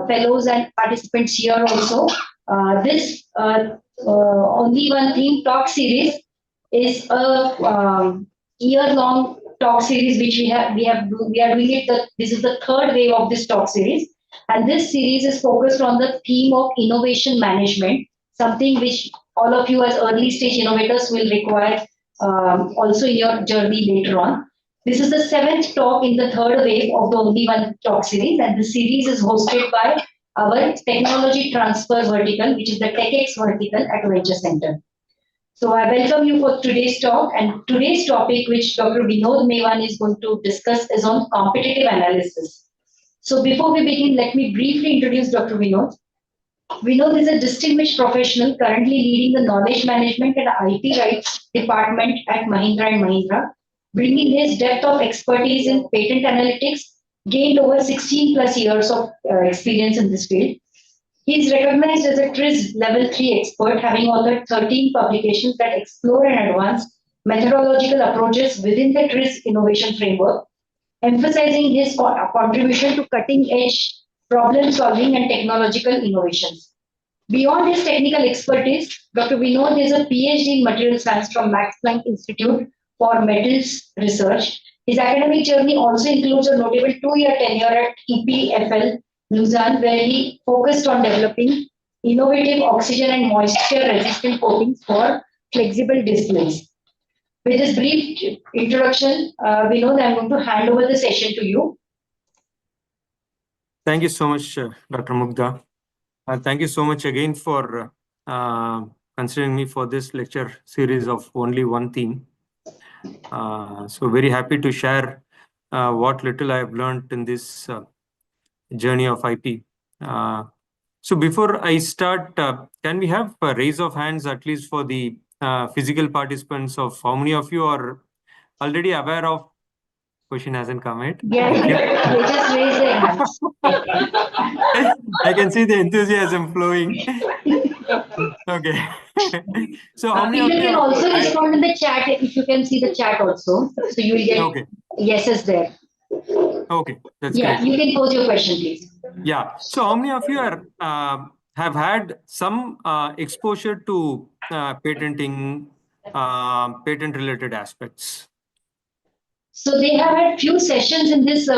fellows and participants here also. This only one theme talk series is a year-long talk series which we are doing it. This is the third wave of this talk series, and this series is focused on the theme of innovation management, something which all of you as early stage innovators will require also in your journey later on. This is the seventh talk in the third wave of the Only One Talk series, and this series is hosted by our Technology Transfer Vertical, which is the TechX Vertical at Venture Center. So I welcome you for today's talk, and today's topic, which Dr. Vinodh Mewani is going to discuss, is on competitive analysis. So before we begin, let me briefly introduce Dr. Vinodh. Vinodh is a distinguished professional currently leading the knowledge management and IP rights department at Mahindra Mahindra, bringing his depth of expertise in patent analytics, gained over 16 plus years of experience in this field. He is recognized as a TRIZ Level 3 expert, having authored 13 publications that explore and advance methodological approaches within the TRIZ innovation framework, emphasizing his contribution to cutting-edge problem solving and technological innovations. Beyond his technical expertise, Dr. Vinodh is a PhD in material science from Max-Planck Institute for Metals Research. His academic journey also includes a notable 2-year tenure at EPFL, Lausanne, where he focused on developing innovative oxygen and moisture-resistant coatings for flexible displays. With this brief introduction, Vinodh, I'm going to hand over the session to you. Thank you so much, Dr. Mugdha. Thank you so much again for considering me for this lecture series of only one theme. So very happy to share what little I have learned in this journey of IP. So before I start, can we have a raise of hands at least for the physical participants of how many of you are already aware of? Question hasn't come yet. Yeah, they just raise their hands. I can see the enthusiasm flowing. Okay. So how many of you can also respond in the chat if you can see the chat also. So you will get yeses there. Okay, that's great. You can pose your question, please. Yeah. So how many of you are have had some exposure to patenting, patent-related aspects? So they have had few sessions in this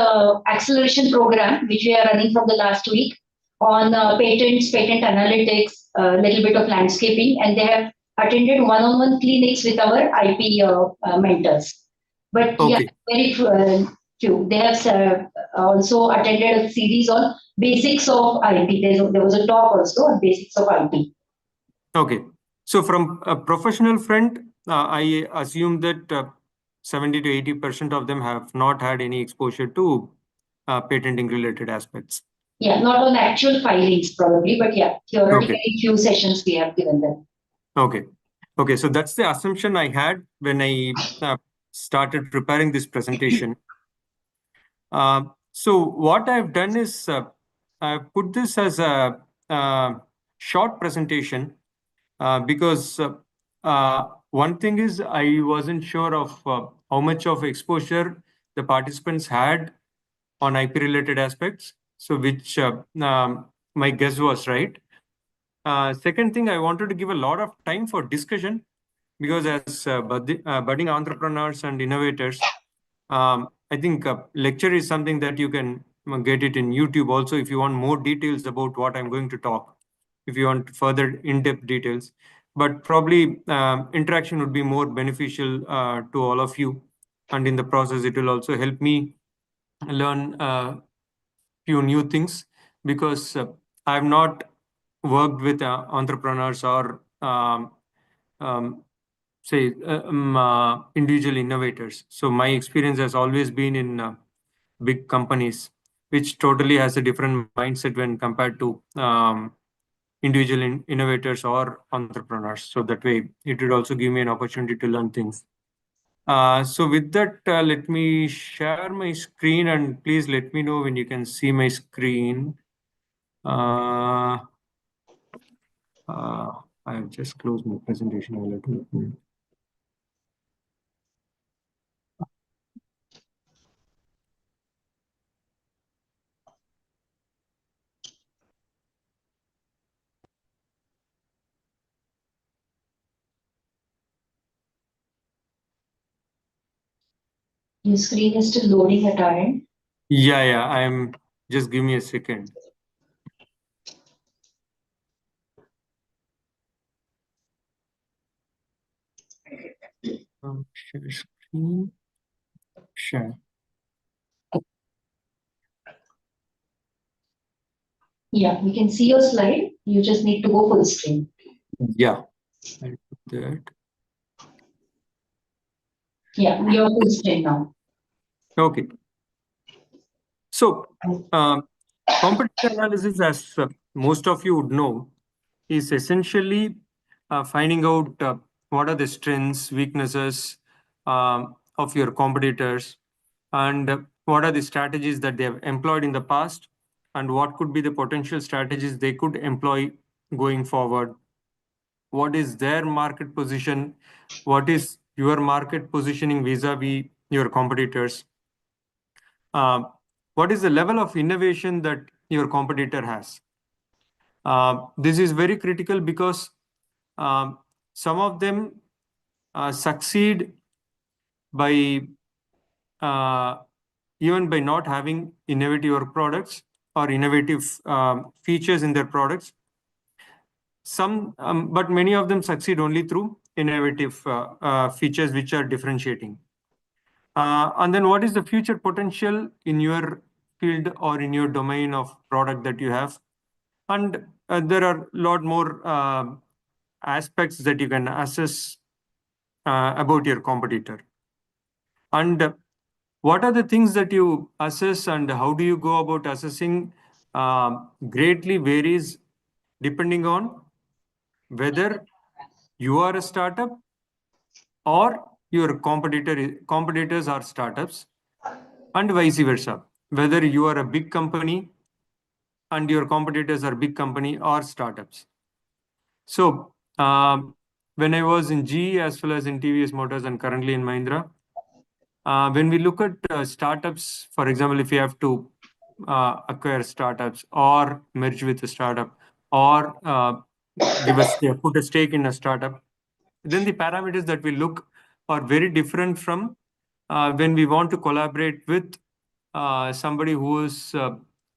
acceleration program, which we are running from the last week on patents, patent analytics, a little bit of landscaping, and they have attended one-on-one clinics with our IP mentors. But yeah, very few. They have also attended a series on basics of IP. There was a talk also on basics of IP. Okay. So from a professional front, I assume that 70 to 80% of them have not had any exposure to patenting related aspects. Yeah, not on actual filings probably, but yeah, theoretically few sessions we have given them. Okay. Okay, so that's the assumption I had when I started preparing this presentation. So what I've done is I've put this as a short presentation because one thing is I wasn't sure of how much of exposure the participants had on IP related aspects. So which my guess was right. Second thing, I wanted to give a lot of time for discussion because as budding entrepreneurs and innovators, I think lecture is something that you can get it in YouTube also if you want more details about what I'm going to talk, if you want further in-depth details. But probably interaction would be more beneficial to all of you. And in the process, it will also help me learn few new things because I've not worked with entrepreneurs or say individual innovators. So my experience has always been in big companies, which totally has a different mindset when compared to individual innovators or entrepreneurs. So that way it would also give me an opportunity to learn things. So with that, let me share my screen and please let me know when you can see my screen. I've just closed my presentation. I'll let you. Your screen is still loading at our end. Yeah, I'm just give me a second. Share screen. Share. Yeah, we can see your slide. You just need to go full screen. Yeah, I'll put that. Yeah, you're full screen now. Okay. So, competitive analysis, as most of you would know, is essentially finding out what are the strengths, weaknesses of your competitors, and what are the strategies that they have employed in the past, and what could be the potential strategies they could employ going forward. What is their market position? What is your market positioning vis-a-vis your competitors? Uh, what is the level of innovation that your competitor has? This is very critical because some of them succeed by even by not having innovative products or innovative features in their products. But many of them succeed only through innovative features which are differentiating. And then what is the future potential in your field or in your domain of product that you have? And there are a lot more aspects that you can assess about your competitor. And what are the things that you assess and how do you go about assessing greatly varies depending on whether you are a startup or your competitors are startups, and vice versa. Whether you are a big company and your competitors are big company or startups. So when I was in GE as well as in TVS Motors and currently in Mahindra, when we look at startups, for example, if you have to acquire startups or merge with a startup or put a stake in a startup, then the parameters that we look are very different from when we want to collaborate with somebody who is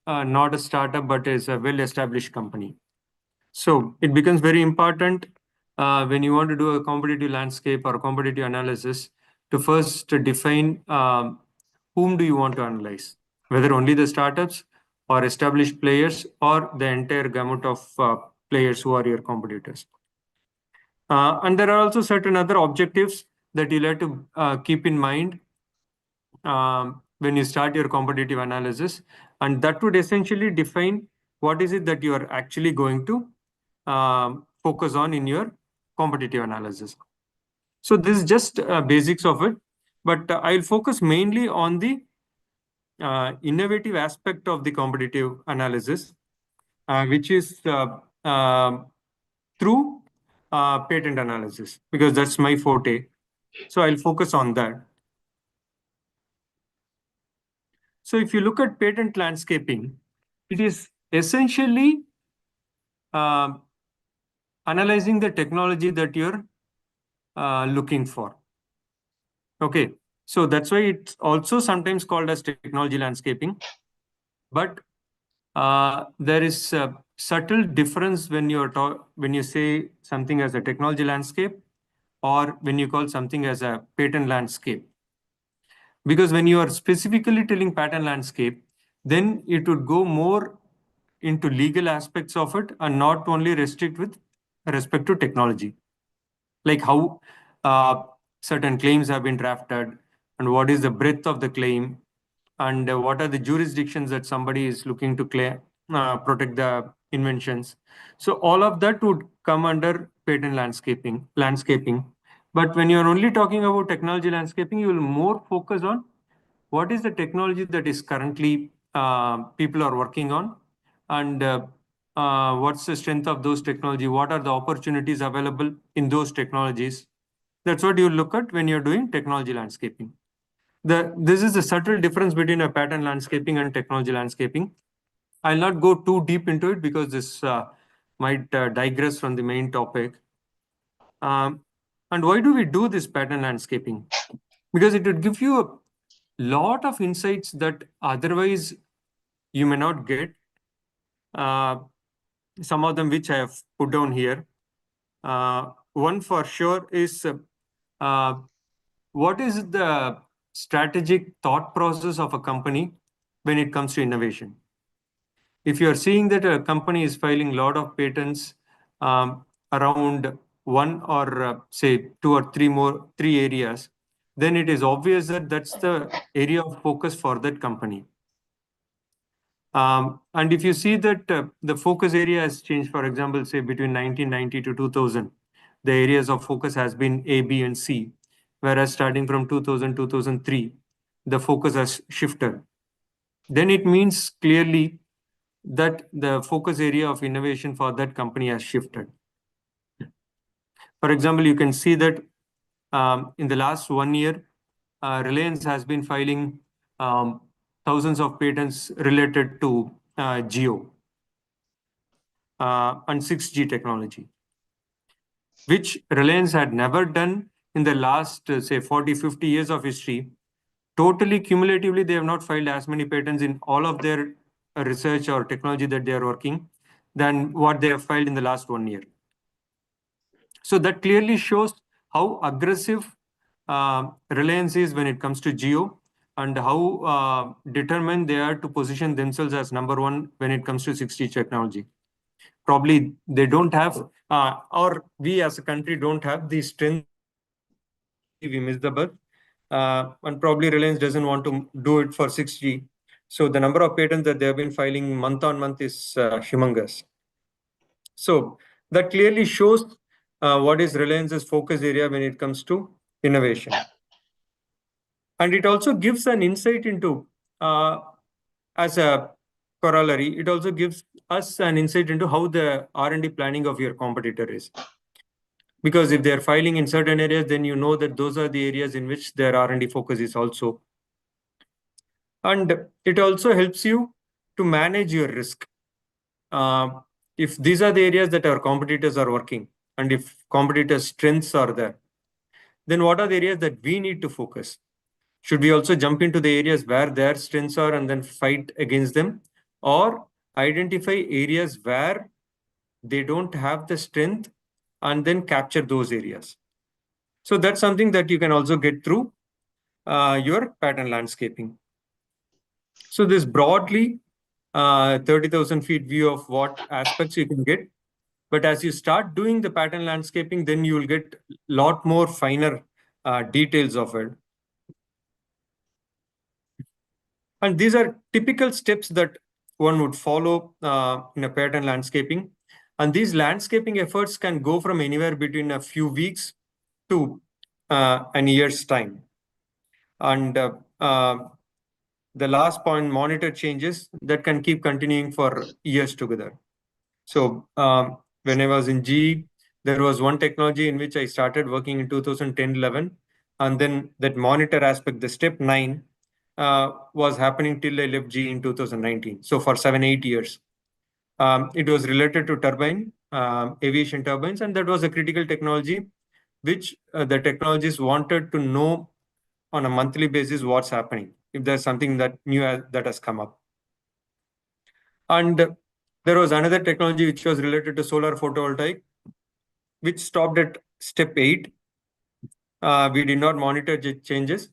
not a startup but is a well-established company. So it becomes very important when you want to do a competitive landscape or competitive analysis to first define whom do you want to analyze, whether only the startups or established players or the entire gamut of players who are your competitors. And there are also certain other objectives that you'll have to keep in mind when you start your competitive analysis. And that would essentially define what is it that you are actually going to focus on in your competitive analysis. So this is just basics of it, but I'll focus mainly on the innovative aspect of the competitive analysis, which is through patent analysis, because that's my forte. So I'll focus on that. So if you look at patent landscaping, it is essentially analyzing the technology that you're looking for. Okay, so that's why it's also sometimes called as technology landscaping. But there is a subtle difference when when you say something as a technology landscape or when you call something as a patent landscape. Because when you are specifically telling patent landscape, then it would go more into legal aspects of it and not only restrict with respect to technology, like how certain claims have been drafted and what is the breadth of the claim and what are the jurisdictions that somebody is looking to claim, protect the inventions. So all of that would come under patent landscaping. But when you're only talking about technology landscaping, you will more focus on what is the technology that is currently people are working on, and what's the strength of those technology, what are the opportunities available in those technologies. That's what you look at when you're doing technology landscaping. This is a subtle difference between a pattern landscaping and technology landscaping. I'll not go too deep into it because this might digress from the main topic. And why do we do this pattern landscaping? Because it would give you lot of insights that otherwise you may not get. Some of them which I have put down here. One for sure is what is the strategic thought process of a company when it comes to innovation? If you are seeing that a company is filing a lot of patents around one or say two or three areas, then it is obvious that that's the area of focus for that company. And if you see that the focus area has changed, for example, say between 1990 to 2000, the areas of focus has been A, B, and C, whereas starting from 2000, 2003, the focus has shifted. Then it means clearly that the focus area of innovation for that company has shifted. For example, you can see that in the last 1 year, Reliance has been filing thousands of patents related to geo and 6G technology, which Reliance had never done in the last, say, 40, 50 years of history. Totally cumulatively, they have not filed as many patents in all of their research or technology that they are working than what they have filed in the last 1 year. So that clearly shows how aggressive Reliance is when it comes to geo, and how determined they are to position themselves as number one when it comes to 6G technology. Probably they don't have, or we as a country don't have the strength to do it. Probably we missed the bus, and probably Reliance doesn't want to do it for 6G. So the number of patents that they have been filing month on month is humongous. So that clearly shows what is Reliance's focus area when it comes to innovation. And it also gives an insight into, as a corollary, it also gives us an insight into how the R&D planning of your competitor is. Because if they're filing in certain areas, then you know that those are the areas in which their R&D focus is also. And it also helps you to manage your risk. If these are the areas that our competitors are working, and if competitors' strengths are there, then what are the areas that we need to focus? Should we also jump into the areas where their strengths are and then fight against them? Or identify areas where they don't have the strength and then capture those areas? So that's something that you can also get through your pattern landscaping. So this broadly 30,000 feet view of what aspects you can get. But as you start doing the pattern landscaping, then you will get a lot more finer details of it. And these are typical steps that one would follow in a pattern landscaping. And these landscaping efforts can go from anywhere between a few weeks to an year's time. And the last point, monitor changes that can keep continuing for years together. So when I was in GE, there was one technology in which I started working in 2010-11. And then that monitor aspect, the step 9, was happening till I left GE in 2019. So for 7-8 years. It was related to turbine, aviation turbines, and that was a critical technology which the technologists wanted to know on a monthly basis what's happening, if there's something that new that has come up. And there was another technology which was related to solar photovoltaic, which stopped at step 8. We did not monitor the changes.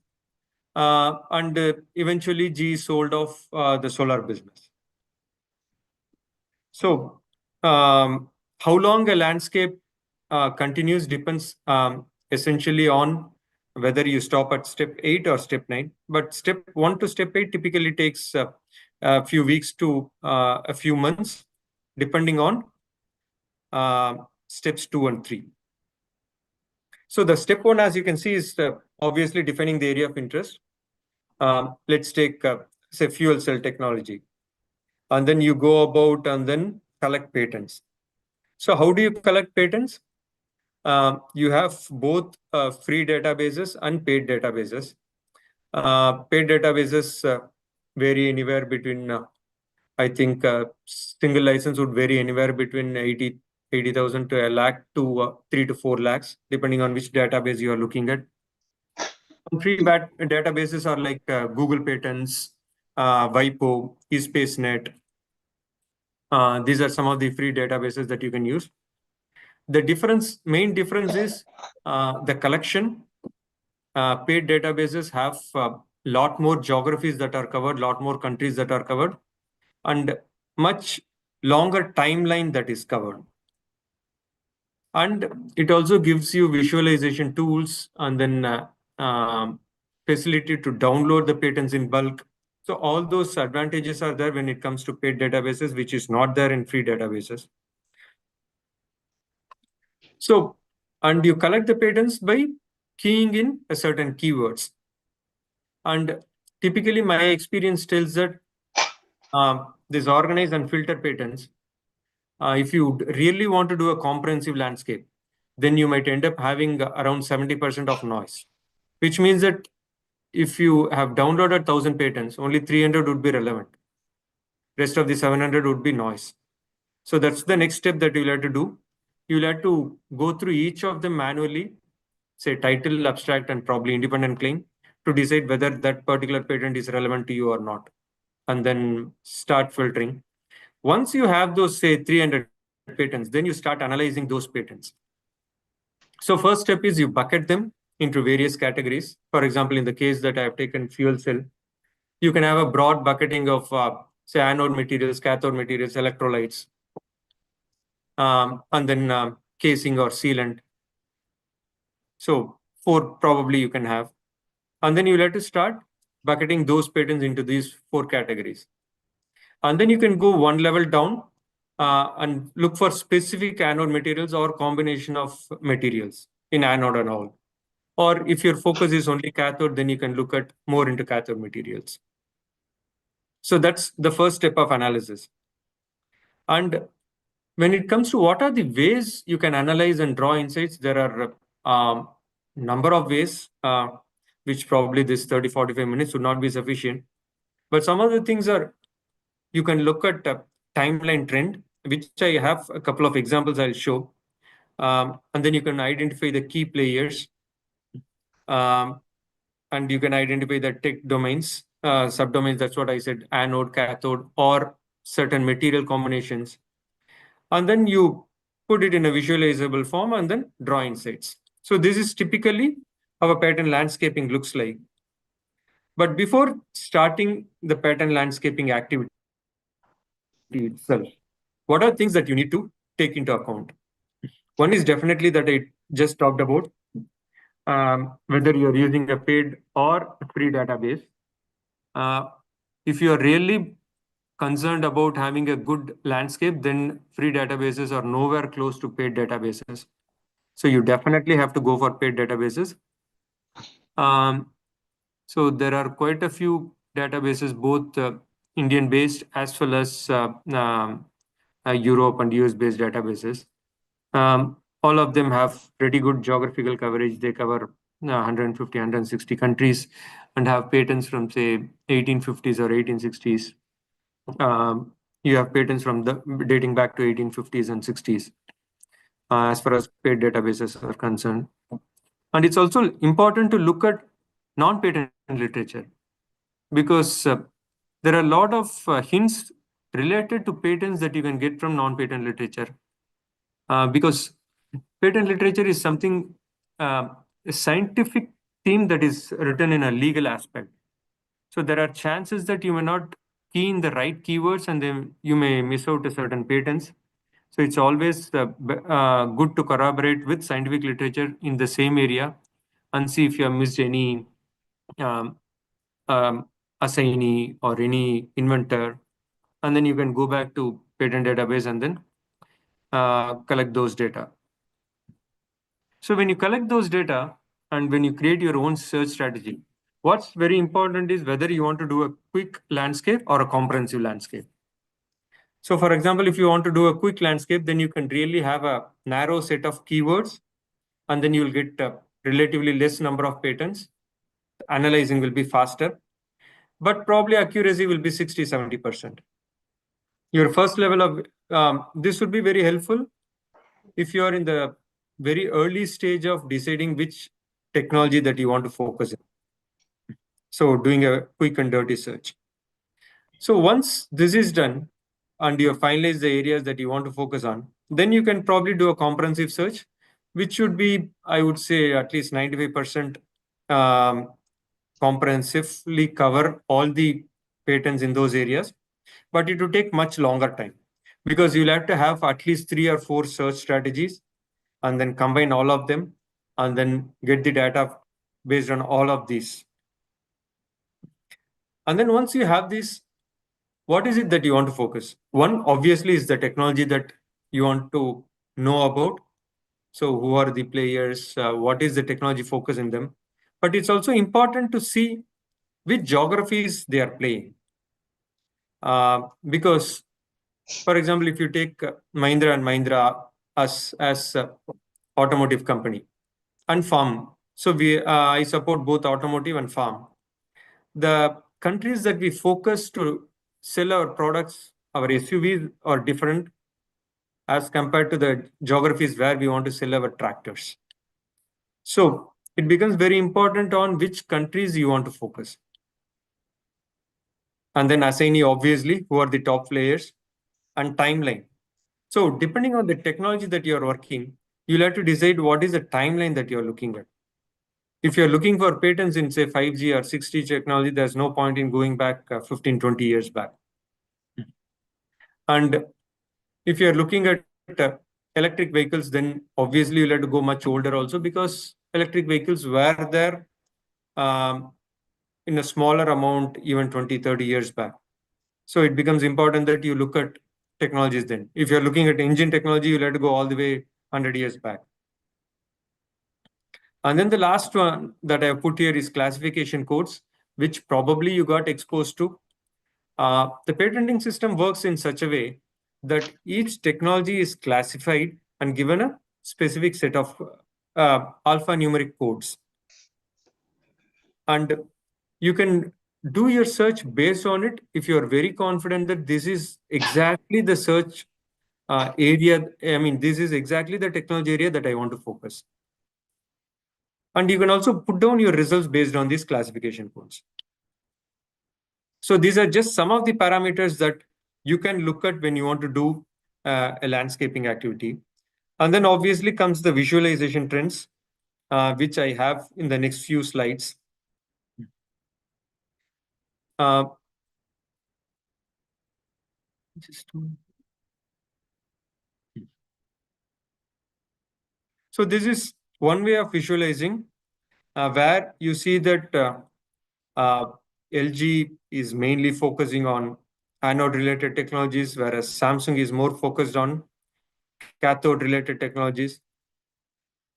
And eventually GE sold off the solar business. So how long a landscape continues depends essentially on whether you stop at step 8 or step 9. But step 1 to step 8 typically takes a few weeks to a few months, depending on steps 2 and 3. So the step 1, as you can see, is obviously defining the area of interest. Let's take, say, fuel cell technology. And then you go about and then collect patents. So how do you collect patents? You have both free databases and paid databases. Paid databases vary anywhere between, I think, single license would vary anywhere between 80,000 to a lakh to 3 to 4 lakhs, depending on which database you are looking at. free databases are like Google Patents, WIPO, eSpaceNet. These are some of the free databases that you can use. The main difference is the collection. Paid databases have a lot more geographies that are covered, lot more countries that are covered, and much longer timeline that is covered. And it also gives you visualization tools and then facility to download the patents in bulk. So all those advantages are there when it comes to paid databases, which is not there in free databases. So, and you collect the patents by keying in a certain keywords. And typically my experience tells that this organize and filter patents, if you really want to do a comprehensive landscape, then you might end up having around 70% of noise, which means that if you have downloaded 1,000 patents, only 300 would be relevant. Rest of the 700 would be noise. So that's the next step that you'll have to do. You'll have to go through each of them manually, say title, abstract, and probably independent claim, to decide whether that particular patent is relevant to you or not, and then start filtering. Once you have those, say, 300 patents, then you start analyzing those patents. So first step is you bucket them into various categories. For example, in the case that I have taken fuel cell, you can have a broad bucketing of, say, anode materials, cathode materials, electrolytes, and then casing or sealant. So 4 probably you can have. And then you'll have to start bucketing those patents into these 4 categories. And then you can go one level down and look for specific anode materials or combination of materials in anode and all. Or if your focus is only cathode, then you can look at more into cathode materials. So that's the first step of analysis. And when it comes to what are the ways you can analyze and draw insights, there are number of ways, which probably this 30-45 minutes would not be sufficient. But some of the things are, you can look at timeline trend, which I have a couple of examples I'll show. And then you can identify the key players. And you can identify the tech domains, subdomains, that's what I said, anode, cathode, or certain material combinations. And then you put it in a visualizable form and then draw insights. So this is typically how a pattern landscaping looks like. But before starting the pattern landscaping activity itself, what are things that you need to take into account? One is definitely that I just talked about, whether you're using a paid or free database. If you are really concerned about having a good landscape, then free databases are nowhere close to paid databases. So you definitely have to go for paid databases. So there are quite a few databases, both Indian-based as well as Europe and US-based databases. All of them have pretty good geographical coverage. They cover 150, 160 countries and have patents from, say, 1850s or 1860s. You have patents from dating back to 1850s and 60s, as far as paid databases are concerned. And it's also important to look at non-patent literature, because there are a lot of hints related to patents that you can get from non-patent literature. Because patent literature is something, a scientific theme that is written in a legal aspect. So there are chances that you may not key in the right keywords and then you may miss out a certain patents. So it's always good to corroborate with scientific literature in the same area and see if you have missed any um, assignee or any inventor. And then you can go back to patent database and then collect those data. So when you collect those data and when you create your own search strategy, what's very important is whether you want to do a quick landscape or a comprehensive landscape. So for example, if you want to do a quick landscape, then you can really have a narrow set of keywords, and then you'll get a relatively less number of patents. Analyzing will be faster, but probably accuracy will be 60-70%. Your first level of this would be very helpful if you are in the very early stage of deciding which technology that you want to focus in. So doing a quick and dirty search. So once this is done and you have finalized the areas that you want to focus on, then you can probably do a comprehensive search, which should be, I would say, at least 95% comprehensively cover all the patents in those areas. But it will take much longer time because you'll have to have at least 3 or 4 search strategies and then combine all of them and then get the data based on all of these. And then once you have this, what is it that you want to focus? One, obviously, is the technology that you want to know about. So who are the players? What is the technology focus in them? But it's also important to see which geographies they are playing. Because, for example, if you take Mahindra and Mahindra as automotive company and farm. So I support both automotive and farm. The countries that we focus to sell our products, our SUVs, are different as compared to the geographies where we want to sell our tractors. So it becomes very important on which countries you want to focus. And then assignee, obviously, who are the top players, and timeline. So depending on the technology that you're working, you'll have to decide what is the timeline that you're looking at. If you're looking for patents in, say, 5G or 6G technology, there's no point in going back 15, 20 years back. And if you're looking at electric vehicles, then obviously you'll have to go much older also because electric vehicles were there in a smaller amount even 20, 30 years back. So it becomes important that you look at technologies then. If you're looking at engine technology, you'll have to go all the way 100 years back. And then the last one that I put here is classification codes, which probably you got exposed to. The patenting system works in such a way that each technology is classified and given a specific set of alphanumeric codes. And you can do your search based on it if you're very confident that this is exactly the search area. I mean, this is exactly the technology area that I want to focus. And you can also put down your results based on these classification codes. So these are just some of the parameters that you can look at when you want to do a landscaping activity. And then obviously comes the visualization trends, which I have in the next few slides. Uh, so this is one way of visualizing where you see that LG is mainly focusing on anode-related technologies, whereas Samsung is more focused on cathode-related technologies.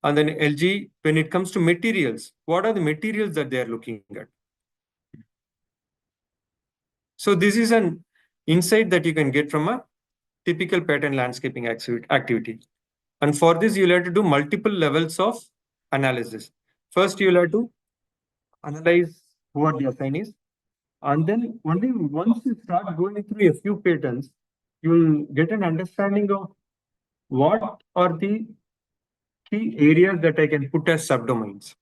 And then LG, when it comes to materials, what are the materials that they are looking at? So this is an insight that you can get from a typical pattern landscaping activity. And for this, you'll have to do multiple levels of analysis. First, you'll have to analyze who are the assignees. And then only once you start going through a few patterns, you'll get an understanding of what are the key areas that I can put as subdomains.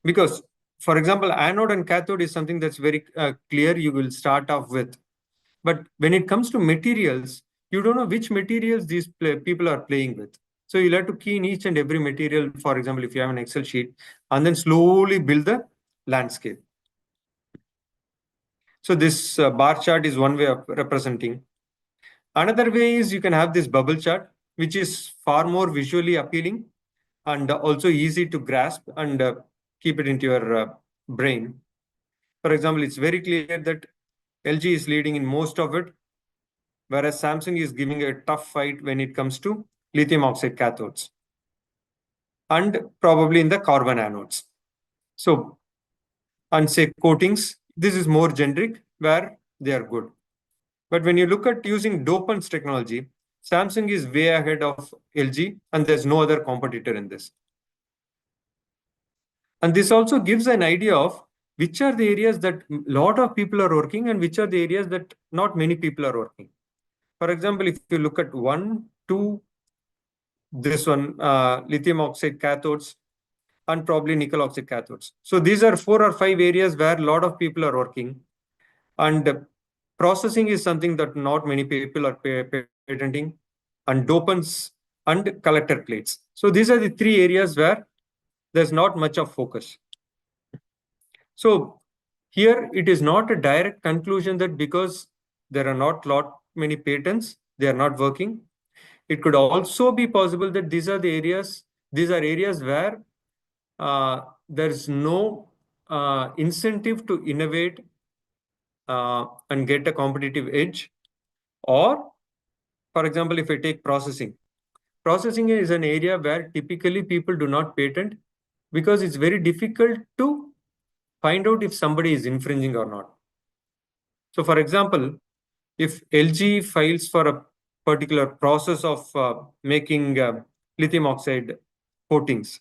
Because, for example, anode and cathode is something that's very clear you will start off with. But when it comes to materials, you don't know which materials these people are playing with. So you'll have to key in each and every material, for example, if you have an Excel sheet, and then slowly build the landscape. So this bar chart is one way of representing. Another way is you can have this bubble chart, which is far more visually appealing and also easy to grasp and keep it into your brain. For example, it's very clear that LG is leading in most of it, whereas Samsung is giving a tough fight when it comes to lithium oxide cathodes and probably in the carbon anodes. So, and say coatings, this is more generic where they are good. But when you look at using dopants technology, Samsung is way ahead of LG and there's no other competitor in this. And this also gives an idea of which are the areas that a lot of people are working and which are the areas that not many people are working. For example, if you look at 1, 2, this one, lithium oxide cathodes, and probably nickel oxide cathodes. So these are 4 or 5 areas where a lot of people are working. And processing is something that not many people are patenting, and dopants and collector plates. So these are the 3 areas where there's not much of focus. So here it is not a direct conclusion that because there are not many patents, they are not working. It could also be possible that these are areas where there's no incentive to innovate and get a competitive edge. Or, for example, if I take processing is an area where typically people do not patent because it's very difficult to find out if somebody is infringing or not. So, for example, if LG files for a particular process of making lithium oxide coatings,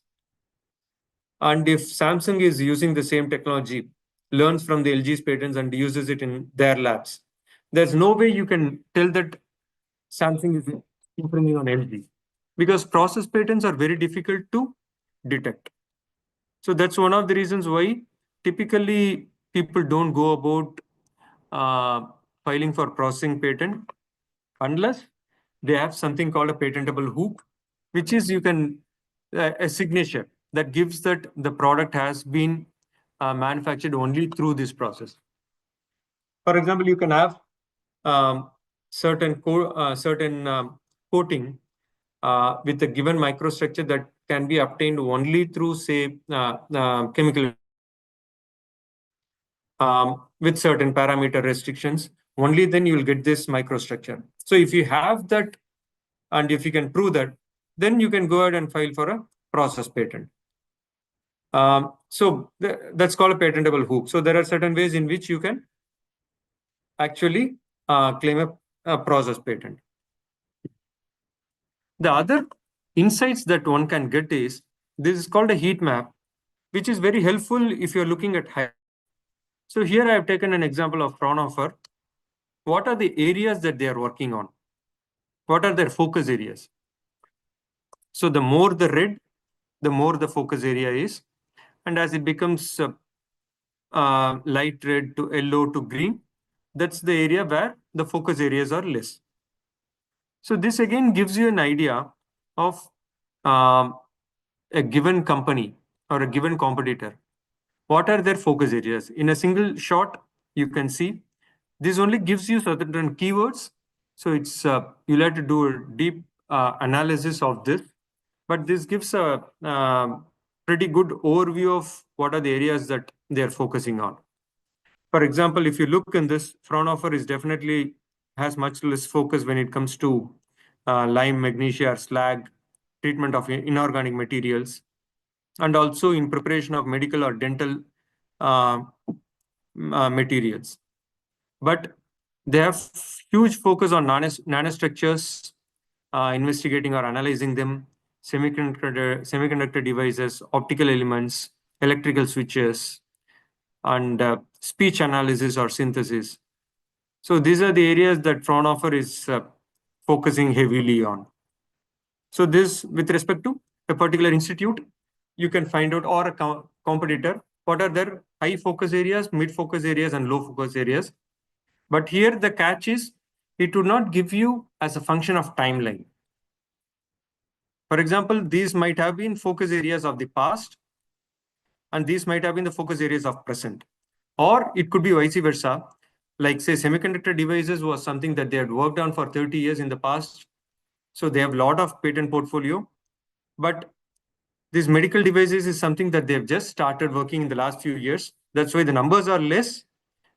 and if Samsung is using the same technology, learns from the LG's patents and uses it in their labs, there's no way you can tell that Samsung is infringing on LG, because process patents are very difficult to detect. So that's one of the reasons why typically people don't go about filing for processing patent unless they have something called a patentable hook, which is a signature that gives that the product has been manufactured only through this process. For example, you can have certain coating with a given microstructure that can be obtained only through, say, chemical with certain parameter restrictions. Only then you will get this microstructure. So if you have that, and if you can prove that, then you can go ahead and file for a process patent. That's called a patentable hook. So there are certain ways in which you can actually claim a process patent. The other insights that one can get is, this is called a heat map, which is very helpful if you're looking at high. So here I have taken an example of Fraunhofer. What are the areas that they are working on? What are their focus areas? So the more the red, the more the focus area is. And as it becomes light red to yellow to green, that's the area where the focus areas are less. So this again gives you an idea of a given company or a given competitor. What are their focus areas? In a single shot, you can see this only gives you certain keywords. So it's you'll have to do a deep analysis of this, but this gives a pretty good overview of what are the areas that they're focusing on. For example, if you look in this, Fraunhofer is definitely has much less focus when it comes to lime, magnesia, or slag, treatment of inorganic materials, and also in preparation of medical or dental materials. But they have huge focus on nanostructures, investigating or analyzing them, semiconductor devices, optical elements, electrical switches, and speech analysis or synthesis. So these are the areas that Fraunhofer is focusing heavily on. So this, with respect to a particular institute, you can find out, or a competitor, what are their high focus areas, mid focus areas, and low focus areas. But here the catch is, it would not give you as a function of timeline. For example, these might have been focus areas of the past, and these might have been the focus areas of present. Or it could be vice versa. Like, say, semiconductor devices was something that they had worked on for 30 years in the past. So they have a lot of patent portfolio. But these medical devices is something that they've just started working in the last few years. That's why the numbers are less,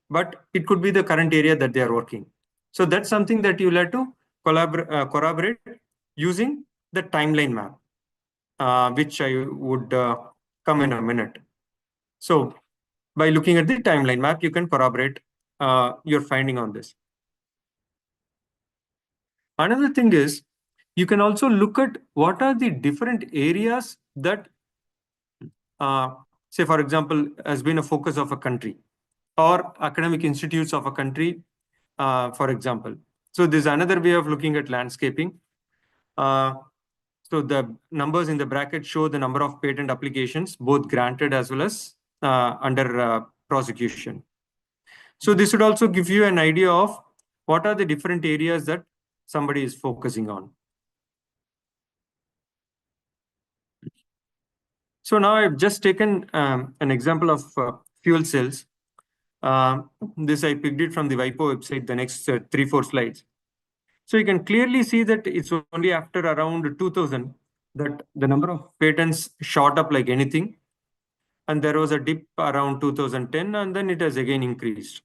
but it could be the current area that they are working. So that's something that you'll have to corroborate using the timeline map, which I would come in a minute. So by looking at the timeline map, you can corroborate your finding on this. Another thing is, you can also look at what are the different areas that, say, for example, has been a focus of a country or academic institutes of a country, for example. So there's another way of looking at landscaping. So So the numbers in the bracket show the number of patent applications, both granted as well as under prosecution. So this would also give you an idea of what are the different areas that somebody is focusing on. So now I've just taken an example of fuel cells. This I picked it from the WIPO website, the next 3-4 slides. So you can clearly see that it's only after around 2000 that the number of patents shot up like anything. And there was a dip around 2010, and then it has again increased.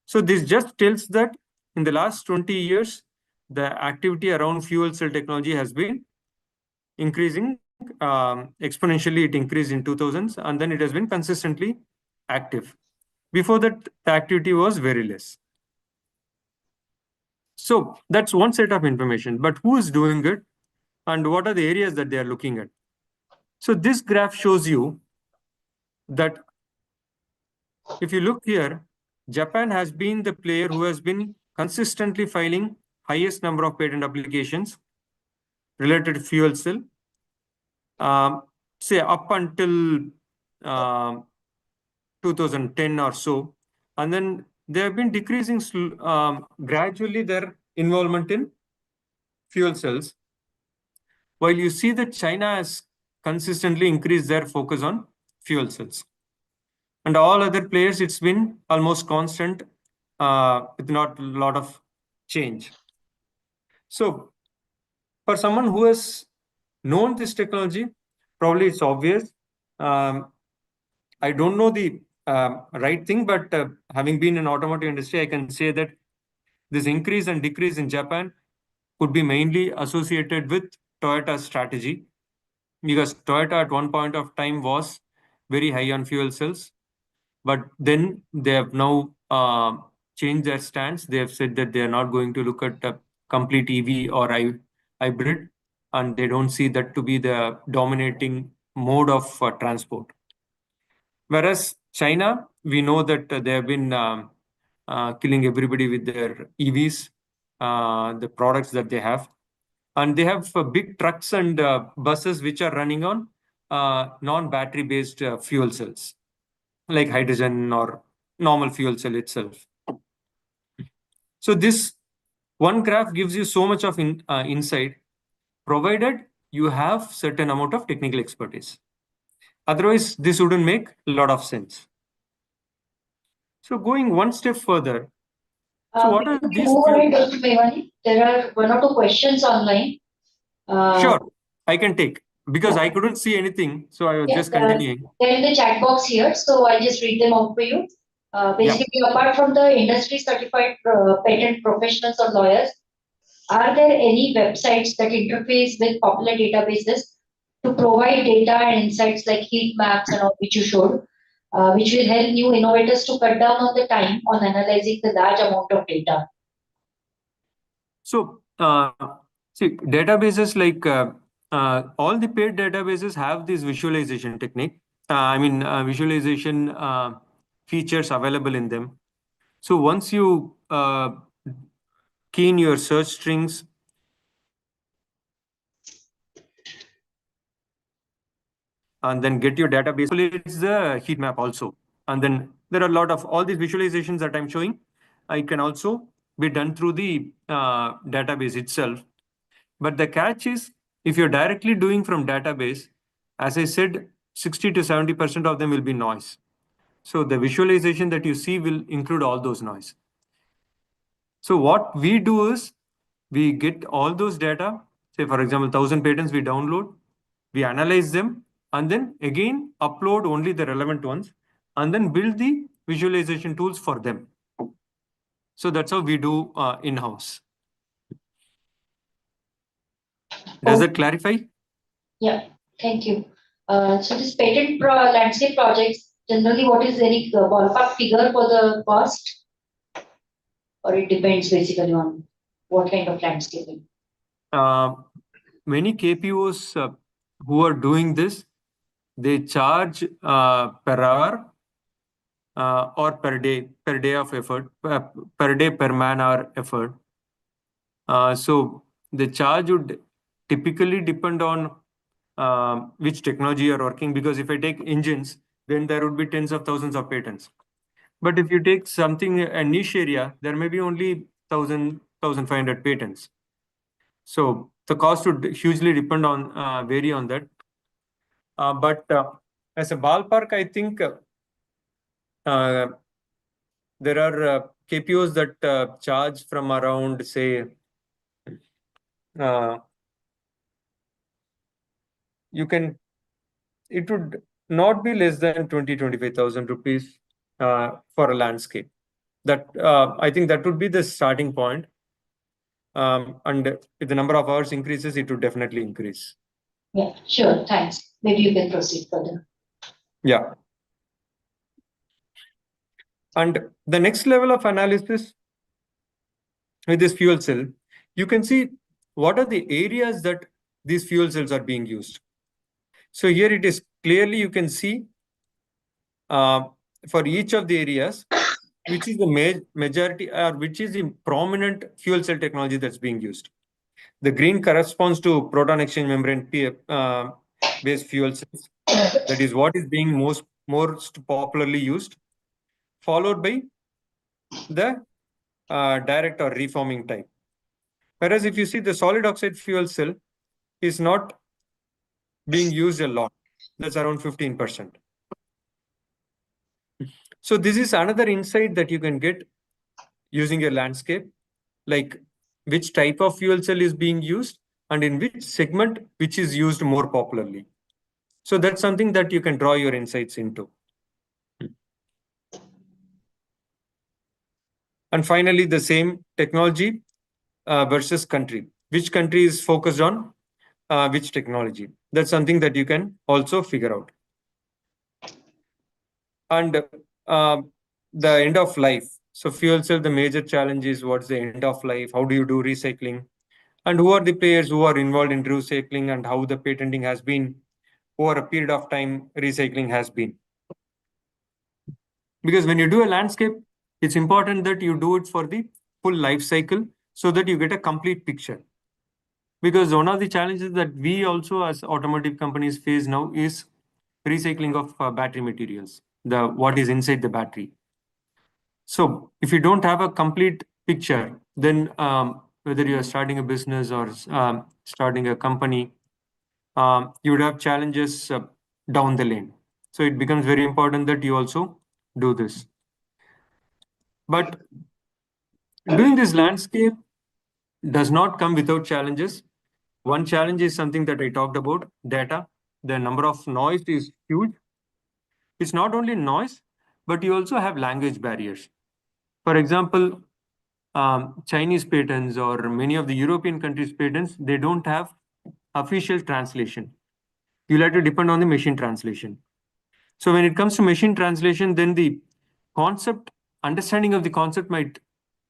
So this just tells that in the last 20 years, the activity around fuel cell technology has been increasing exponentially. It increased in 2000s, and then it has been consistently active. Before that, the activity was very less. So that's one set of information, but who is doing it and what are the areas that they are looking at? So this graph shows you that if you look here, Japan has been the player who has been consistently filing highest number of patent applications related to fuel cell, say up until 2010 or so. And then they have been decreasing gradually their involvement in fuel cells, while you see that China has consistently increased their focus on fuel cells. And all other players, it's been almost constant with not a lot of change. So for someone who has known this technology, probably it's obvious. I don't know the right thing, but having been in automotive industry, I can say that this increase and decrease in Japan could be mainly associated with Toyota's strategy, because Toyota at one point of time was very high on fuel cells, but then they have now changed their stance. They have said that they are not going to look at a complete EV or hybrid, and they don't see that to be the dominating mode of transport. Whereas China, we know that they have been killing everybody with their EVs, the products that they have. And they have big trucks and buses which are running on non-battery based fuel cells, like hydrogen or normal fuel cell itself. So this one graph gives you so much of insight, provided you have certain amount of technical expertise. Otherwise, this wouldn't make a lot of sense. So going one step further, so what are these? Move ahead, Dr. Mewani. There are one or two questions online. Sure, I can take, because I couldn't see anything, so I was just continuing. They're in the chat box here, so I'll just read them out for you. Basically, apart from the industry certified patent professionals or lawyers, are there any websites that interface with popular databases to provide data and insights like heat maps and all which you showed, which will help new innovators to cut down on the time on analyzing the large amount of data? So, see, databases like all the paid databases have this visualization technique. Visualization features available in them. So once you key in your search strings, and then get your database, it's the heat map also. And then there are a lot of all these visualizations that I'm showing. I can also be done through the database itself. But the catch is, if you're directly doing from database, as I said, 60 to 70% of them will be noise. So the visualization that you see will include all those noise. So what we do is, we get all those data, say for example, 1,000 patents we download, we analyze them, and then again upload only the relevant ones, and then build the visualization tools for them. So that's how we do in-house. Does that clarify? Yeah, thank you. So this patent landscape projects, generally what is any ballpark figure for the cost? Or it depends basically on what kind of landscaping? Many KPOs who are doing this, they charge per hour or per day of effort, per day per man hour effort. So the charge would typically depend on which technology you're working, because if I take engines, then there would be tens of thousands of patents. But if you take something, a niche area, there may be only 1,500 patents. So the cost would hugely depend on, vary on that. But as a ballpark, I think there are KPOs that charge from around, say, it would not be less than 25,000 rupees for a landscape. That I think that would be the starting point. And if the number of hours increases, it would definitely increase. Yeah, sure. Thanks. Maybe you can proceed further. Yeah. And the next level of analysis with this fuel cell, you can see what are the areas that these fuel cells are being used. So here it is clearly you can see for each of the areas, which is the majority or which is the prominent fuel cell technology that's being used. The green corresponds to proton exchange membrane based fuel cells. That is what is being most popularly used, followed by the direct or reforming type. Whereas if you see the solid oxide fuel cell is not being used a lot. That's around 15%. So this is another insight that you can get using a landscape, like which type of fuel cell is being used and in which segment which is used more popularly. So that's something that you can draw your insights into. And finally, the same technology versus country. Which country is focused on which technology? That's something that you can also figure out. And the end of life. So fuel cell, the major challenge is what's the end of life? How do you do recycling? And who are the players who are involved in recycling and how the patenting has been over a period of time recycling has been. Because when you do a landscape, it's important that you do it for the full life cycle so that you get a complete picture. Because one of the challenges that we also as automotive companies face now is recycling of battery materials, what is inside the battery. So if you don't have a complete picture, then whether you are starting a business or starting a company, you would have challenges down the lane. So it becomes very important that you also do this. But doing this landscape does not come without challenges. One challenge is something that I talked about, data. The number of noise is huge. It's not only noise, but you also have language barriers. For example, Chinese patents or many of the European countries' patents, they don't have official translation. You'll have to depend on the machine translation. So when it comes to machine translation, then the understanding of the concept might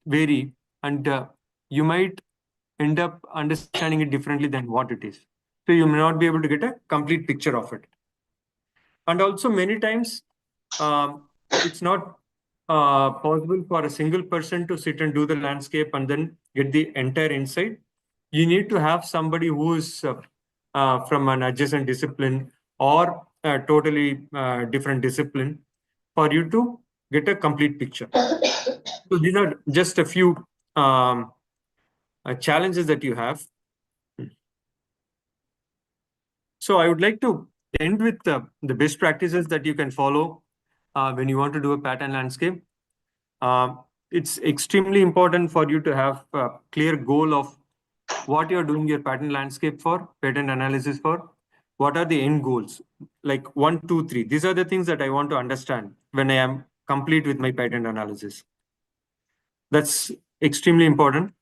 vary, and you might end up understanding it differently than what it is. So you may not be able to get a complete picture of it. And also many times, it's not possible for a single person to sit and do the landscape and then get the entire insight. You need to have somebody who is from an adjacent discipline or a totally different discipline for you to get a complete picture. So these are just a few challenges that you have. So I would like to end with the best practices that you can follow when you want to do a pattern landscape. It's extremely important for you to have a clear goal of what you're doing your pattern landscape for, pattern analysis for. What are the end goals? Like 1, 2, 3. These are the things that I want to understand when I am complete with my pattern analysis. That's extremely important.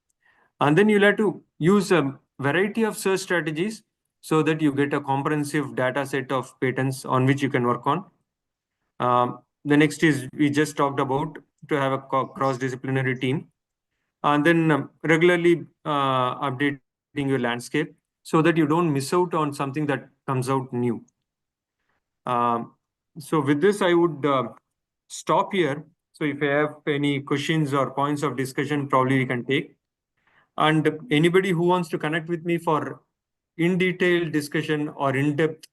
And then you'll have to use a variety of search strategies so that you get a comprehensive data set of patents on which you can work on. The next is we just talked about to have a cross-disciplinary team, and then regularly updating your landscape so that you don't miss out on something that comes out new. So with this, I would stop here. So if you have any questions or points of discussion, probably we can take. And anybody who wants to connect with me for in detail discussion or in-depth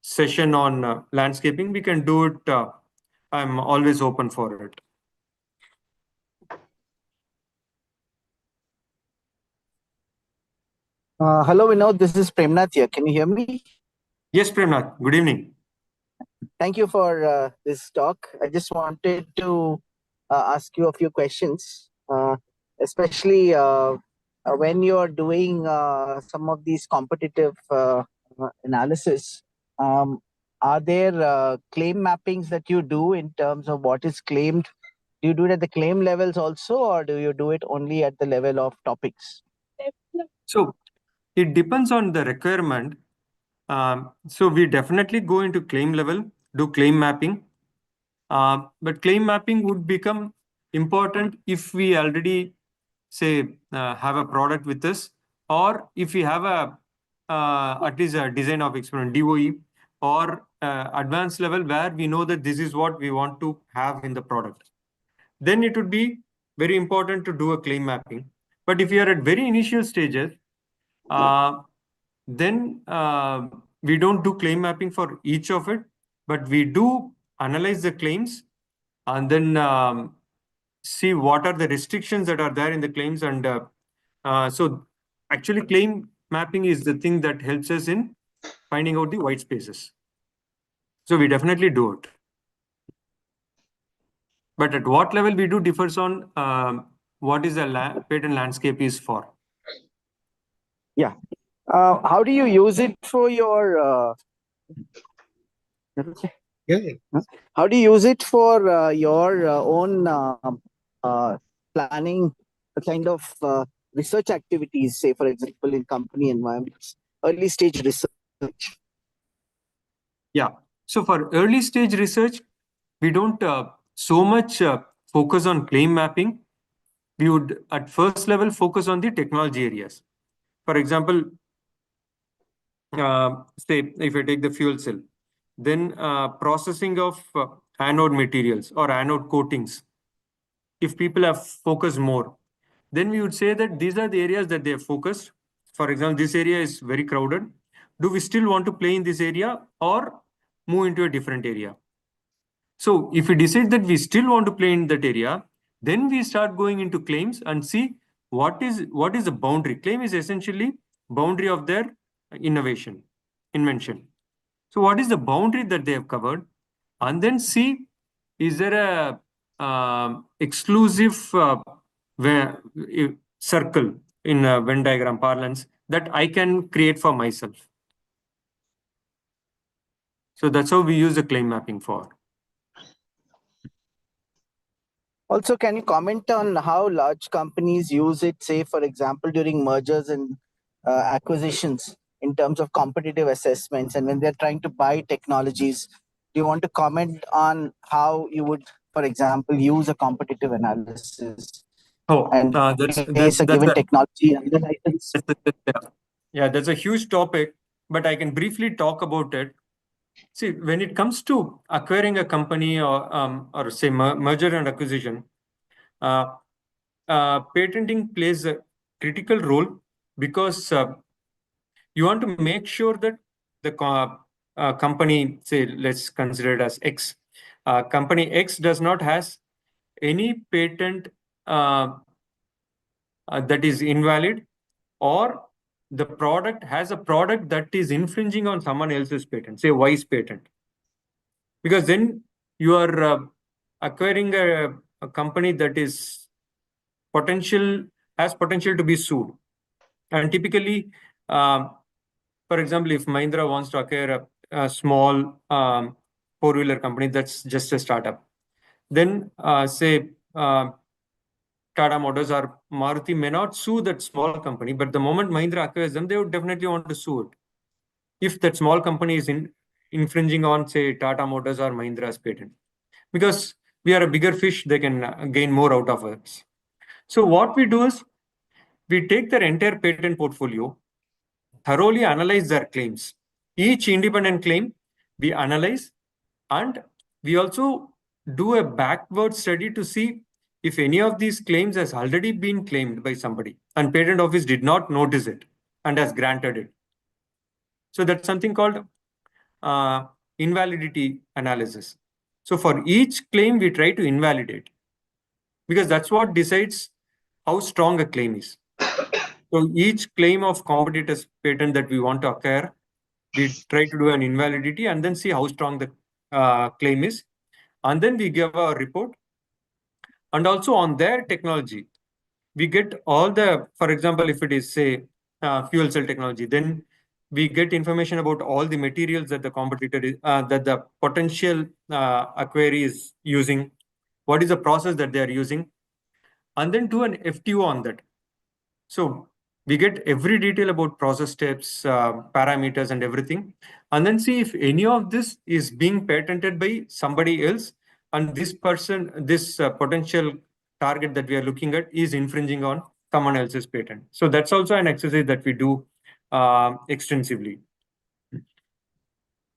session on landscaping, we can do it. I'm always open for it. Hello, Vinod. This is Premnath here. Can you hear me? Yes, Premnath. Good evening. Thank you for this talk. I just wanted to ask you a few questions, especially when you're doing some of these competitive analysis. Are there claim mappings that you do in terms of what is claimed? Do you do it at the claim levels also, or do you do it only at the level of topics? So it depends on the requirement. So we definitely go into claim level, do claim mapping. But claim mapping would become important if we already say have a product with us, or if we have a at least a design of experiment DOE, or advanced level where we know that this is what we want to have in the product. Then it would be very important to do a claim mapping. But if you are at very initial stages, then we don't do claim mapping for each of it, but we do analyze the claims and then see what are the restrictions that are there in the claims. And so actually claim mapping is the thing that helps us in finding out the white spaces. So we definitely do it. But at what level we do differs on what is the patent landscape is for. Yeah. How do you use it for your how do you use it for your own planning kind of research activities, say, for example, in company environments, early stage research? Yeah. So for early stage research, we don't so much focus on claim mapping. We would at first level focus on the technology areas. For example, say if I take the fuel cell, then processing of anode materials or anode coatings. If people have focused more, then we would say that these are the areas that they have focused. For example, this area is very crowded. Do we still want to play in this area or move into a different area? So if we decide that we still want to play in that area, then we start going into claims and see what is the boundary. Claim is essentially boundary of their invention. So what is the boundary that they have covered? And then see, is there a exclusive circle in a Venn diagram parlance that I can create for myself? So that's how we use the claim mapping for. Also, can you comment on how large companies use it, say, for example, during mergers and acquisitions in terms of competitive assessments, and when they're trying to buy technologies? Do you want to comment on how you would, for example, use a competitive analysis and place a given technology under license? Yeah, that's a huge topic, but I can briefly talk about it. See, when it comes to acquiring a company or say merger and acquisition, patenting plays a critical role because you want to make sure that the company, say, let's consider it as X. Company X does not has any patent that is invalid, or the product has a product that is infringing on someone else's patent, say Y's patent. Because then you are acquiring a company that is has potential to be sued. And typically, for example, if Mahindra wants to acquire a small four-wheeler company that's just a startup, then say Tata Motors or Maruti may not sue that small company, but the moment Mahindra acquires them, they would definitely want to sue it. If that small company is infringing on, say, Tata Motors or Mahindra's patent. Because we are a bigger fish, they can gain more out of us. So what we do is, we take their entire patent portfolio, thoroughly analyze their claims. Each independent claim we analyze, and we also do a backward study to see if any of these claims has already been claimed by somebody and patent office did not notice it. and has granted it. So that's something called invalidity analysis. So for each claim, we try to invalidate, because that's what decides how strong a claim is. So each claim of competitor's patent that we want to acquire, we try to do an invalidity and then see how strong the claim is. And then we give a report. And also on their technology, we get all the, for example, if it is, say, fuel cell technology, then we get information about all the materials that the competitor is, that the potential acquiree is using, what is the process that they are using, and then do an FTO on that. So we get every detail about process steps, parameters, and everything, and then see if any of this is being patented by somebody else, and this person, this potential target that we are looking at is infringing on someone else's patent. So that's also an exercise that we do extensively.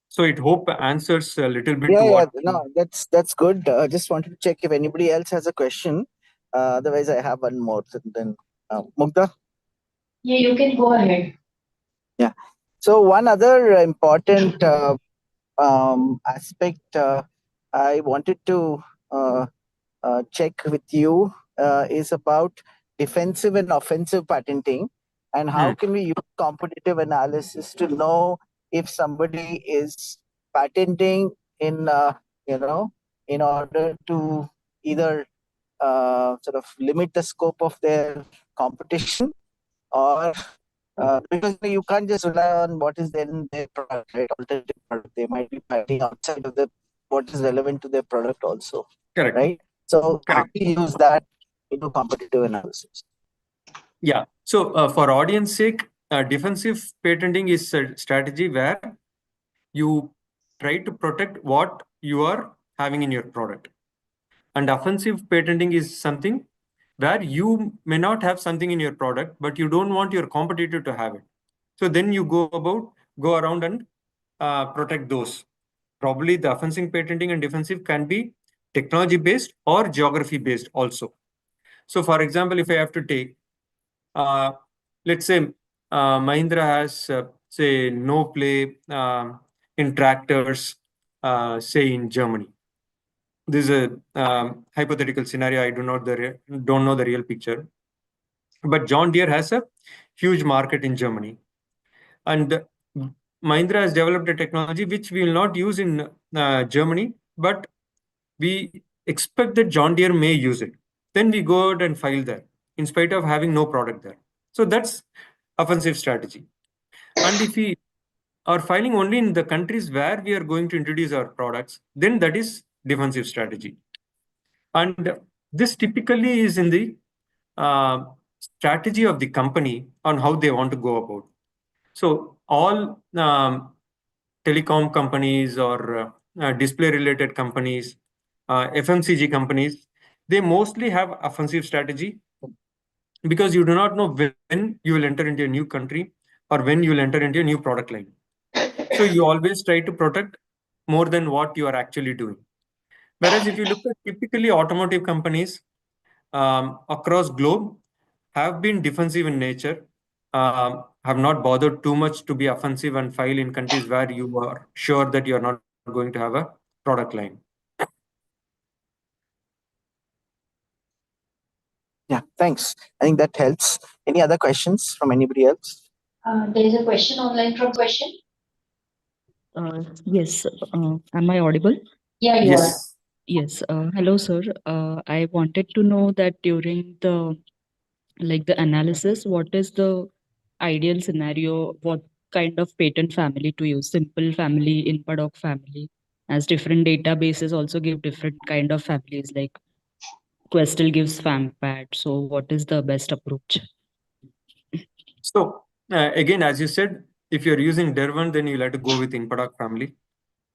So it hope answers a little bit to what. No, that's good. Just wanted to check if anybody else has a question. Otherwise, I have one more. Then, Mugdha? Yeah, you can go ahead. Yeah. So one other important aspect I wanted to check with you is about defensive and offensive patenting, and how can we use competitive analysis to know if somebody is patenting in in order to either sort of limit the scope of their competition, or because you can't just rely on what is there in their product, right? Alternative product. They might be patenting outside of the what is relevant to their product also. Correct. Right. So how Correct. do you use that into competitive analysis? Yeah. So for audience sake, defensive patenting is a strategy where you try to protect what you are having in your product. And offensive patenting is something where you may not have something in your product, but you don't want your competitor to have it. So then you go around and protect those. Probably the offensive patenting and defensive can be technology based or geography based also. So for example, if I have to take, let's say Mahindra has, say, no play in tractors, say in Germany. This is a hypothetical scenario. I don't know the real picture. But John Deere has a huge market in Germany. And Mahindra has developed a technology which we will not use in Germany, but we expect that John Deere may use it. Then we go out and file there, in spite of having no product there. So that's offensive strategy. And if we are filing only in the countries where we are going to introduce our products, then that is defensive strategy. And this typically is in the strategy of the company on how they want to go about. So all telecom companies or display related companies, FMCG companies, they mostly have offensive strategy, because you do not know when you will enter into a new country or when you will enter into a new product line. So you always try to protect more than what you are actually doing. Whereas if you look at typically automotive companies across globe have been defensive in nature, have not bothered too much to be offensive and file in countries where you are sure that you are not going to have a product line. Yeah, thanks. I think that helps. Any other questions from anybody else? There is a question online from question. Yes. Am I audible? Yeah, you are. Yes. Yes. Hello, sir. I wanted to know that during the analysis, what is the ideal scenario? What kind of patent family to use? Simple family, in hoc family, as different databases also give different kind of families. Like Questel gives FAMPAT. So, what is the best approach? So again, as you said, if you're using Derwent, then you'll have to go with InProduct family.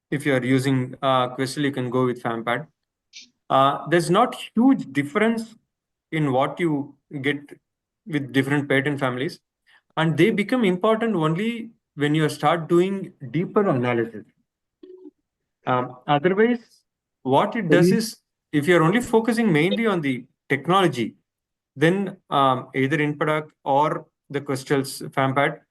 If you're using Questel, you can go with FAMPAD. There's not huge difference in what you get with different patent families, and they become important only when you start doing deeper analysis. Otherwise, what it does is, if you're only focusing mainly on the technology, then either InProduct or the crystals, FAMPAT,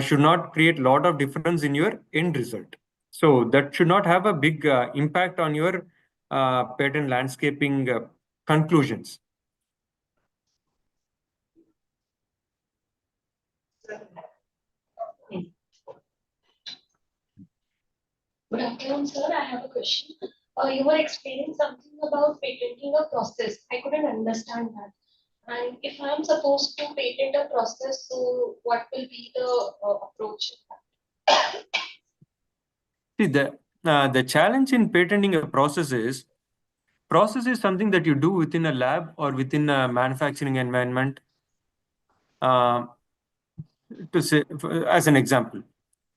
should not create a lot of difference in your end result. So that should not have a big impact on your patent landscaping conclusions. Good afternoon, sir. I have a question. You were explaining something about patenting a process. I couldn't understand that. And if I'm supposed to patent a process, so what will be the approach? See, the challenge in patenting a process is something that you do within a lab or within a manufacturing environment. To say, as an example,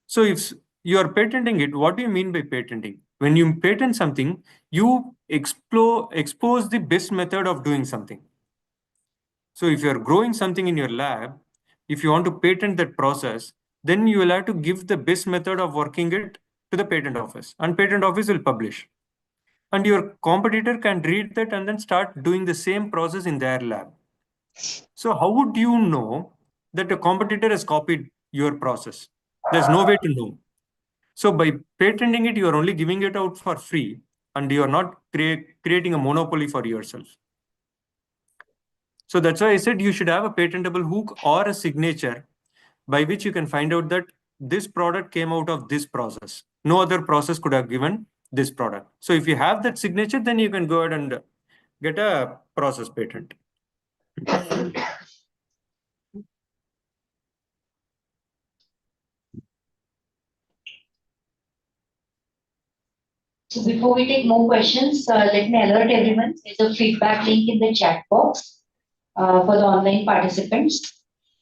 so if you are patenting it, what do you mean by patenting? When you patent something, you expose the best method of doing something. So if you are growing something in your lab, if you want to patent that process, then you will have to give the best method of working it to the patent office, and patent office will publish. And your competitor can read that and then start doing the same process in their lab. So how would you know that a competitor has copied your process? There's no way to know. So by patenting it, you are only giving it out for free, and you are not creating a monopoly for yourself. So that's why I said you should have a patentable hook or a signature by which you can find out that this product came out of this process. No other process could have given this product. So if you have that signature, then you can go ahead and get a process patent. So before we take more questions, let me alert everyone. There's a feedback link in the chat box for the online participants.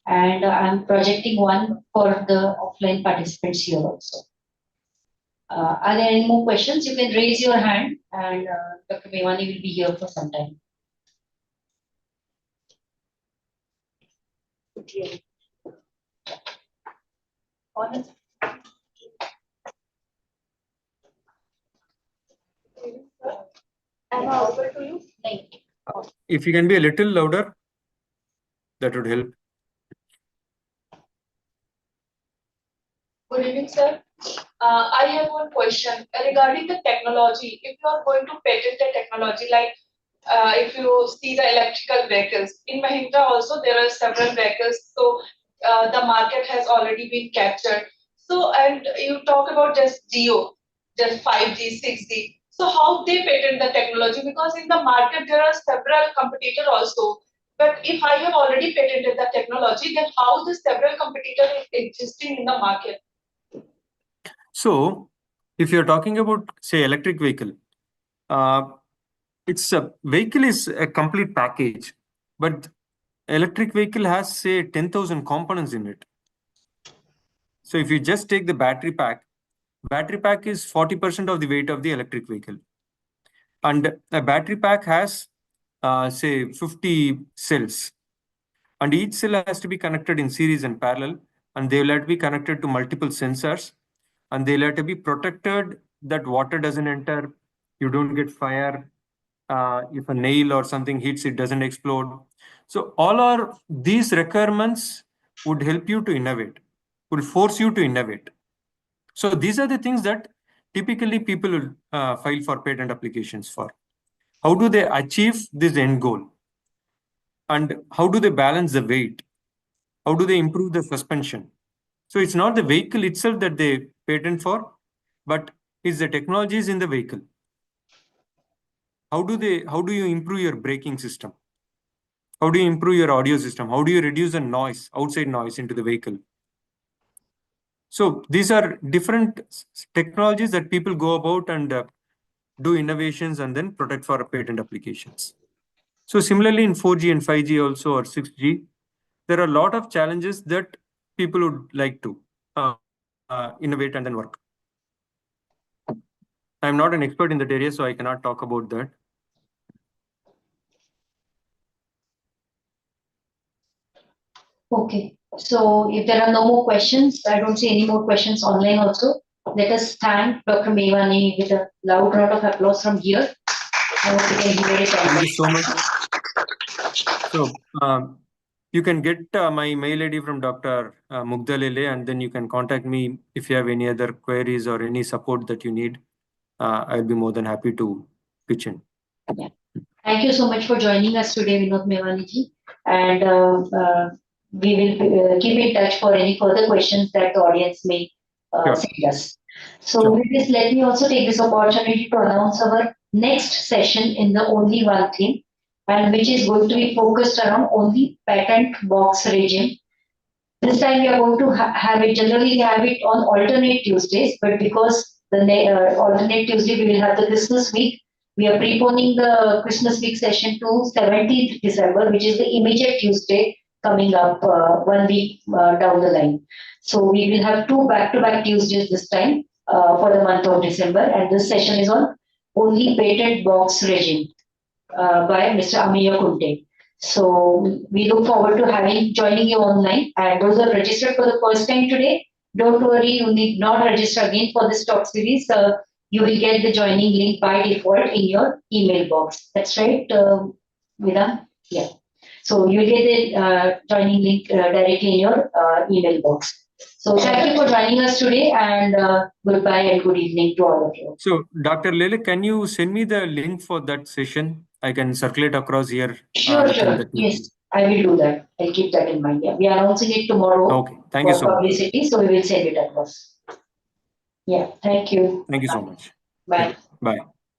And I'm projecting one for the offline participants here also. Are there any more questions? You can raise your hand, and Dr. Mewani will be here for some time. Am I audible to you? If you can be a little louder, that would help. Good evening, sir. I have one question regarding the technology. If you are going to patent the technology, like if you see the electrical vehicles, in Mahindra also there are several vehicles, so the market has already been captured. So, and you talk about just Geo, just 5G, 6G. So how they patent the technology? Because in the market there are several competitors also. But if I have already patented the technology, then how the several competitors is existing in the market? So if you're talking about, say, electric vehicle, it's a vehicle is a complete package, but electric vehicle has, say, 10,000 components in it. So if you just take the battery pack is 40% of the weight of the electric vehicle. And a battery pack has, say, 50 cells. And each cell has to be connected in series and parallel, and they will have to be connected to multiple sensors, and they'll have to be protected that water doesn't enter, you don't get fire, if a nail or something hits, it doesn't explode. So all these requirements would help you to innovate, will force you to innovate. So these are the things that typically people will file for patent applications for. How do they achieve this end goal? And how do they balance the weight? How do they improve the suspension? So it's not the vehicle itself that they patent for, but it's the technologies in the vehicle. How do you improve your braking system? How do you improve your audio system? How do you reduce the noise, outside noise into the vehicle? So these are different technologies that people go about and do innovations and then protect for patent applications. So similarly in 4G and 5G also, or 6G, there are a lot of challenges that people would like to innovate and then work. I'm not an expert in that area, so I cannot talk about that. Okay, so if there are no more questions, I don't see any more questions online also. Let us thank Dr. Mewani with a loud round of applause from here. I hope we can hear it. Thank you so much. So you can get my mail ID from Dr. Mugdha Lele, and then you can contact me if you have any other queries or any support that you need. I'll be more than happy to pitch in. Thank you so much for joining us today, Vinodh Mewani ji. And we will keep in touch for any further questions that the audience may Sure. send us. So Sure. with this, let me also take this opportunity to announce our next session in the only one theme, and which is going to be focused around only patent box regime. This time we are going to have it, generally we have it on alternate Tuesdays, but because the alternate Tuesday we will have the Christmas week, we are preponing the Christmas week session to 17th December, which is the immediate Tuesday coming up 1 week down the line. So we will have 2 back-to-back Tuesdays this time for the month of December, and this session is on only patent box regime by Mr. Amiya Kunte. So we look forward to joining you online, and those are registered for the first time today. Don't worry, you need not register again for this talk series. You will get the joining link by default in your email box. That's right, Vida? Yeah. So you will get the joining link directly in your email box. So thank you for joining us today, and goodbye and good evening to all of you. So, Dr. Lele, can you send me the link for that session? I can circulate across here. Sure. Yes, I will do that. I'll keep that in mind. Yeah, we are announcing it tomorrow. Okay, thank you so much. Publicity, so we will send it across. Yeah, thank you. Thank you so much. Bye. Bye.